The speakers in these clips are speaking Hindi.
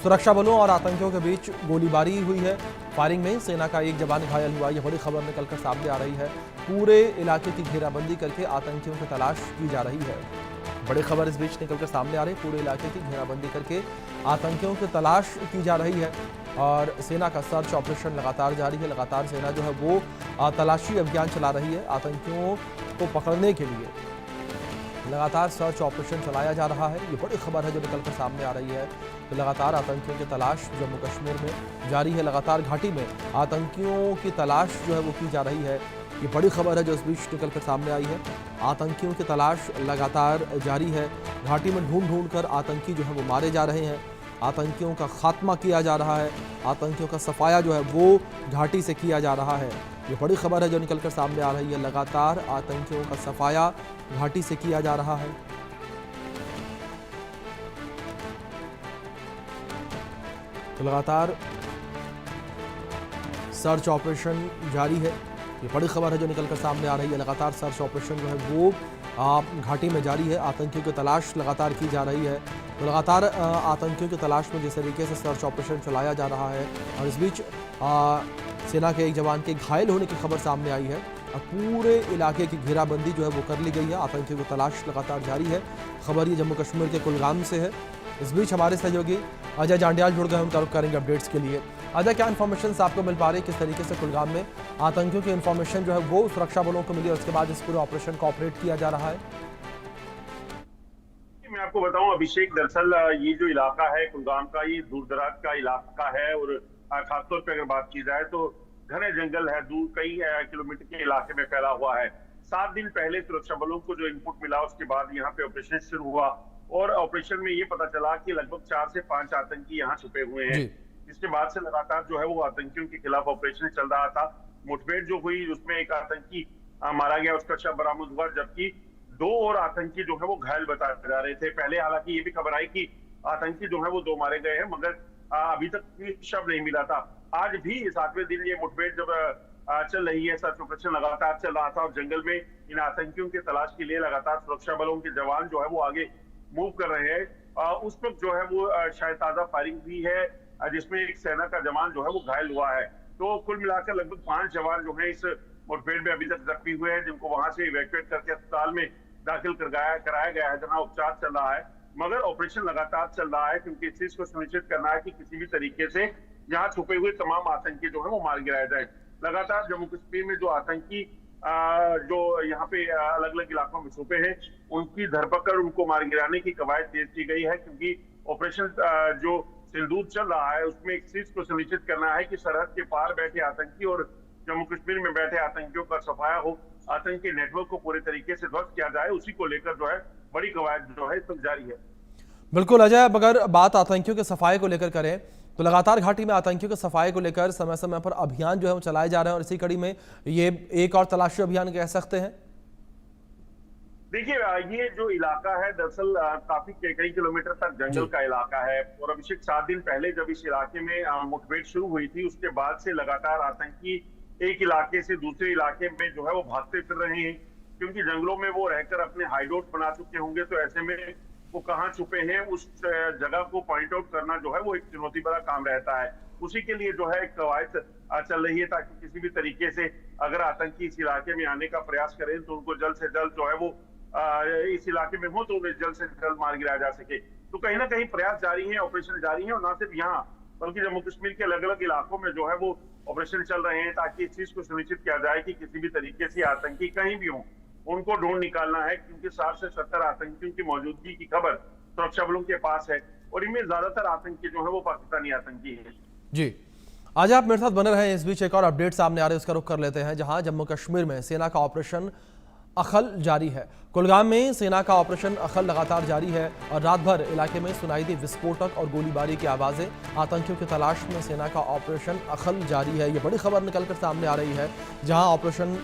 सुरक्षा बलों और आतंकियों के बीच गोलीबारी हुई है। फायरिंग में सेना का एक जवान घायल हुआ। यह बड़ी खबर निकलकर सामने आ रही है। पूरे इलाके की घेराबंदी करके आतंकियों की तलाश की जा रही है। बड़ी खबर इस बीच निकलकर सामने आ रही है। पूरे इलाके की घेराबंदी करके आतंकियों की तलाश की जा रही है और सेना का सर्च ऑपरेशन लगातार जारी है। लगातार सेना जो है वो तलाशी अभियान चला रही है। आतंकियों को पकड़ने के लिए लगातार सर्च ऑपरेशन चलाया जा रहा है। ये बड़ी खबर है जो निकलकर सामने आ रही है। तो लगातार आतंकियों की तलाश जम्मू कश्मीर में जारी है। लगातार घाटी में आतंकियों की तलाश जो है वो की जा रही है। ये बड़ी खबर है जो इस बीच निकलकर सामने आई है। आतंकियों की तलाश लगातार जारी है। घाटी में ढूंढ ढूंढ कर आतंकी जो है वो मारे जा रहे हैं। आतंकियों का खात्मा किया जा रहा है। आतंकियों का सफाया जो है वो घाटी से किया जा रहा है। ये बड़ी खबर है जो निकलकर सामने आ रही है। लगातार आतंकियों का सफाया घाटी से किया जा रहा है। तो लगातार सर्च ऑपरेशन जारी है। ये बड़ी खबर है जो निकलकर सामने आ रही है। लगातार सर्च ऑपरेशन जो है वो घाटी में जारी है। आतंकियों की तलाश लगातार की जा रही है। तो लगातार आतंकियों की तलाश में जिस तरीके से सर्च ऑपरेशन चलाया जा रहा है और इस बीच सेना के एक जवान के घायल होने की खबर सामने आई है। और पूरे इलाके की घेराबंदी जो है वो कर ली गई है। आतंकियों की तलाश लगातार जारी है। खबर ये जम्मू कश्मीर के कुलगाम से है। इस बीच हमारे सहयोगी अजय जांडियाल जुड़ गए। हम तारुफ करेंगे अपडेट्स के लिए। अजय, क्या इन्फॉर्मेशन आपको मिल पा रही है? किस तरीके से कुलगाम में आतंकियों की इन्फॉर्मेशन जो है वो सुरक्षा बलों को मिली और उसके बाद इस पूरे ऑपरेशन को ऑपरेट किया जा रहा है? मैं आपको बताऊं अभिषेक, दरअसल ये जो इलाका है कुलगाम का, ये दूर दराज का इलाका है और खासतौर पे अगर बात की जाए तो घने जंगल है, दूर कई किलोमीटर के इलाके में फैला हुआ है। 7 दिन पहले सुरक्षा बलों को जो इनपुट मिला उसके बाद यहाँ पे ऑपरेशन शुरू हुआ और ऑपरेशन में ये पता चला कि लगभग 4 से 5 आतंकी यहाँ छुपे हुए हैं। इसके बाद से लगातार जो है वो आतंकियों के खिलाफ ऑपरेशन चल रहा था। मुठभेड़ जो हुई उसमें एक आतंकी मारा गया, उसका शव बरामद हुआ, जबकि 2 और आतंकी जो है वो घायल बताए जा रहे थे। पहले हालांकि ये भी खबर आई कि आतंकी जो है वो 2 मारे गए हैं, मगर अभी तक कोई शव नहीं मिला था। आज भी 7वें दिन ये मुठभेड़ जब चल रही है, सर्च ऑपरेशन लगातार चल रहा था और जंगल में इन आतंकियों की तलाश के लिए लगातार सुरक्षा बलों के जवान जो है वो आगे मूव कर रहे हैं। उस वक्त जो है वो शायद ताजा फायरिंग भी है जिसमें एक सेना का जवान जो है वो घायल हुआ है। तो कुल मिलाकर लगभग 5 जवान जो है इस मुठभेड़ में अभी तक जख्मी हुए हैं, जिनको वहां से इवैक्यूएट करके अस्पताल में दाखिल कराया गया है, जहां उपचार चल रहा है। मगर ऑपरेशन लगातार चल रहा है क्योंकि इस चीज को सुनिश्चित करना है कि किसी भी तरीके से यहाँ छुपे हुए तमाम आतंकी जो है वो मार गिराए जाए। लगातार जम्मू कश्मीर में जो आतंकी जो यहाँ पे अलग अलग इलाकों में छुपे हैं उनकी धरपकड़, उनको मार गिराने की कवायद तेज की गई है, क्योंकि ऑपरेशन जो सिंदूर चल रहा है उसमें एक चीज को सुनिश्चित करना है कि सरहद के पार बैठे आतंकी और जम्मू कश्मीर में बैठे आतंकियों का सफाया हो, आतंकी नेटवर्क को पूरे तरीके से ध्वस्त किया जाए। उसी को लेकर जो है बड़ी कवायद जो है इस वक्त जारी है। बिल्कुल अजय, अगर बात आतंकियों के सफाए को लेकर करें तो लगातार घाटी में आतंकियों के सफाए को लेकर समय समय पर अभियान जो है वो चलाए जा रहे हैं और इसी कड़ी में ये एक और तलाशी अभियान कह सकते हैं। देखिए, ये जो इलाका है दरअसल काफी कई किलोमीटर तक जंगल का इलाका है और अभिषेक 7 दिन पहले जब इस इलाके में मुठभेड़ शुरू हुई थी उसके बाद से लगातार आतंकी एक इलाके से दूसरे इलाके में जो है वो भागते फिर रहे हैं, क्योंकि जंगलों में वो रहकर अपने हाइडआउट बना चुके होंगे। तो ऐसे में वो कहाँ छुपे हैं उस जगह को पॉइंट आउट करना जो है वो एक चुनौती भरा काम रहता है। उसी के लिए जो है एक कवायद चल रही है ताकि किसी भी तरीके से अगर आतंकी इस इलाके में आने का प्रयास करें तो उनको जल्द से जल्द जो है वो इस इलाके में हो तो उन्हें जल्द से जल्द मार गिराया जा सके। तो कहीं ना कहीं प्रयास जारी है, ऑपरेशन जारी है और न सिर्फ यहाँ बल्कि जम्मू कश्मीर के अलग अलग इलाकों में जो है वो ऑपरेशन चल रहे हैं ताकि इस चीज को सुनिश्चित किया जाए कि किसी भी तरीके से आतंकी कहीं भी हो उनको ढूंढ निकालना है, क्योंकि 60 से 70 आतंकियों की मौजूदगी की खबर सुरक्षा बलों के पास है और इनमें ज्यादातर आतंकी जो है वो पाकिस्तानी आतंकी है। जी, आज आप मेरे साथ बने रहे। इस बीच एक और अपडेट सामने आ रही है, उसका रुख कर लेते हैं, जहां जम्मू कश्मीर में सेना का ऑपरेशन अखल जारी है। कुलगाम में सेना का ऑपरेशन अखल लगातार जारी है और रात भर इलाके में सुनाई दी विस्फोटक और गोलीबारी की आवाजें। आतंकियों की तलाश में सेना का ऑपरेशन अखल जारी है। ये बड़ी खबर निकलकर सामने आ रही है, जहां ऑपरेशन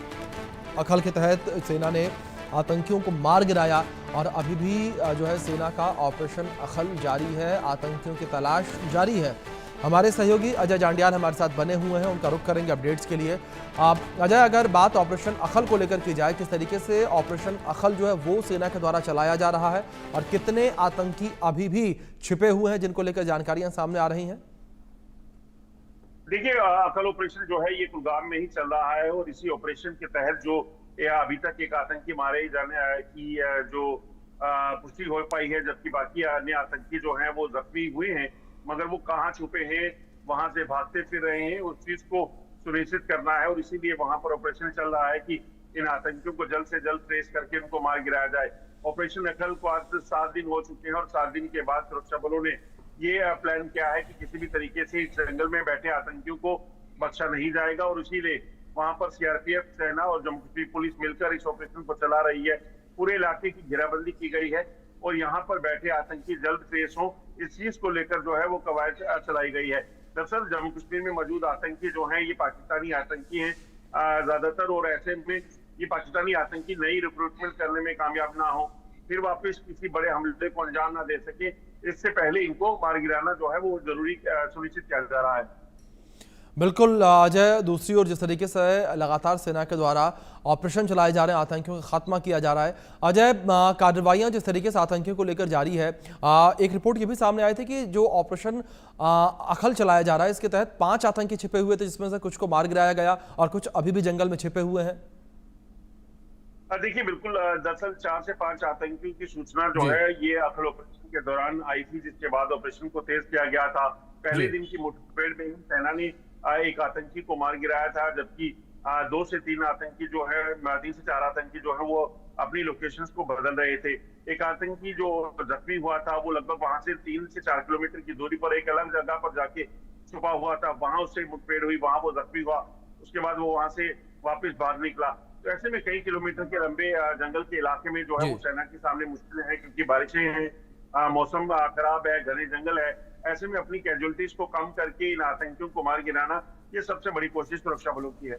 अखल के तहत सेना ने आतंकियों को मार गिराया और अभी भी जो है सेना का ऑपरेशन अखल जारी है। आतंकियों की तलाश जारी है। हमारे सहयोगी अजय जांडियाल हमारे साथ बने हुए हैं, उनका रुख करेंगे अपडेट्स के लिए। अजय, अगर बात ऑपरेशन अखल को लेकर की जाए, किस तरीके से ऑपरेशन अखल जो है वो सेना के द्वारा चलाया जा रहा है और कितने आतंकी अभी भी छिपे हुए हैं जिनको लेकर जानकारियां सामने आ रही हैं? देखिए, अकल ऑपरेशन जो है ये कुलगाम में ही चल रहा है और इसी ऑपरेशन के तहत जो अभी तक एक आतंकी मारे जाने की जो पुष्टि हो पाई है, जबकि बाकी अन्य आतंकी जो हैं वो जख्मी हुए हैं, मगर वो कहाँ छुपे हैं, वहां से भागते फिर रहे हैं, उस चीज को सुनिश्चित करना है और इसीलिए वहां पर ऑपरेशन चल रहा है कि इन आतंकियों को जल्द से जल्द ट्रेस करके उनको मार गिराया जाए। ऑपरेशन अकल को आज 7 दिन हो चुके हैं और 7 दिन के बाद सुरक्षा बलों ने ये प्लान किया है कि किसी भी तरीके से इस जंगल में बैठे आतंकियों को बख्शा नहीं जाएगा और इसीलिए वहां पर सीआरपीएफ, सेना और जम्मू कश्मीर पुलिस मिलकर इस ऑपरेशन को चला रही है। पूरे इलाके की घेराबंदी की गई है और यहाँ पर बैठे आतंकी जल्द ट्रेस हो, इस चीज को लेकर जो है वो कवायद चलाई गई है। दरअसल जम्मू कश्मीर में मौजूद आतंकी जो हैं ये पाकिस्तानी आतंकी हैं ज्यादातर, और ऐसे में ये पाकिस्तानी आतंकी नई रिक्रूटमेंट करने में कामयाब ना हो, फिर वापस किसी बड़े हमले को अंजाम ना दे सके, इससे पहले इनको मार गिराना जो है वो जरूरी सुनिश्चित किया जा रहा है। बिल्कुल अजय, दूसरी ओर जिस तरीके से लगातार सेना के द्वारा ऑपरेशन चलाए जा रहे हैं, आतंकियों का खात्मा किया जा रहा है, अजय, कार्रवाइयां जिस तरीके से आतंकियों को लेकर जारी है, एक रिपोर्ट ये भी सामने आई थी कि जो ऑपरेशन अखल चलाया जा रहा है इसके तहत 5 आतंकी छिपे हुए थे, जिसमें से कुछ को मार गिराया गया और कुछ अभी भी जंगल में छिपे हुए हैं। देखिए, बिल्कुल, दरअसल 4 से 5 आतंकियों की सूचना जो है ये अखल ऑपरेशन के दौरान आई थी, जिसके बाद ऑपरेशन को तेज किया गया था। पहले दिन की मुठभेड़ में ही सेना ने एक आतंकी को मार गिराया था, जबकि 2 से 3 आतंकी जो है 3 से 4 आतंकी जो है वो अपनी लोकेशंस को बदल रहे थे। एक आतंकी जो जख्मी हुआ था वो लगभग वहां से 3 से 4 किलोमीटर की दूरी पर एक अलग जगह पर जाके छुपा हुआ था, वहां उससे मुठभेड़ हुई, वहां वो जख्मी हुआ, उसके बाद वो वहां से वापस बाहर निकला। तो ऐसे में कई किलोमीटर के लंबे जंगल के इलाके में जो है वो सेना के सामने मुश्किल है, क्योंकि बारिशें हैं, मौसम खराब है, घने जंगल है। ऐसे में अपनी कैजुअलिटीज को कम करके इन आतंकियों को मार गिराना ये सबसे बड़ी कोशिश सुरक्षा बलों की है।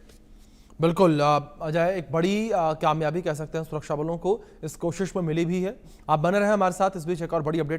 बिल्कुल अजय, एक बड़ी कामयाबी कह सकते हैं सुरक्षा बलों को इस कोशिश में मिली भी है। आप बने रहे हमारे साथ, इस बीच एक और बड़ी अपडेट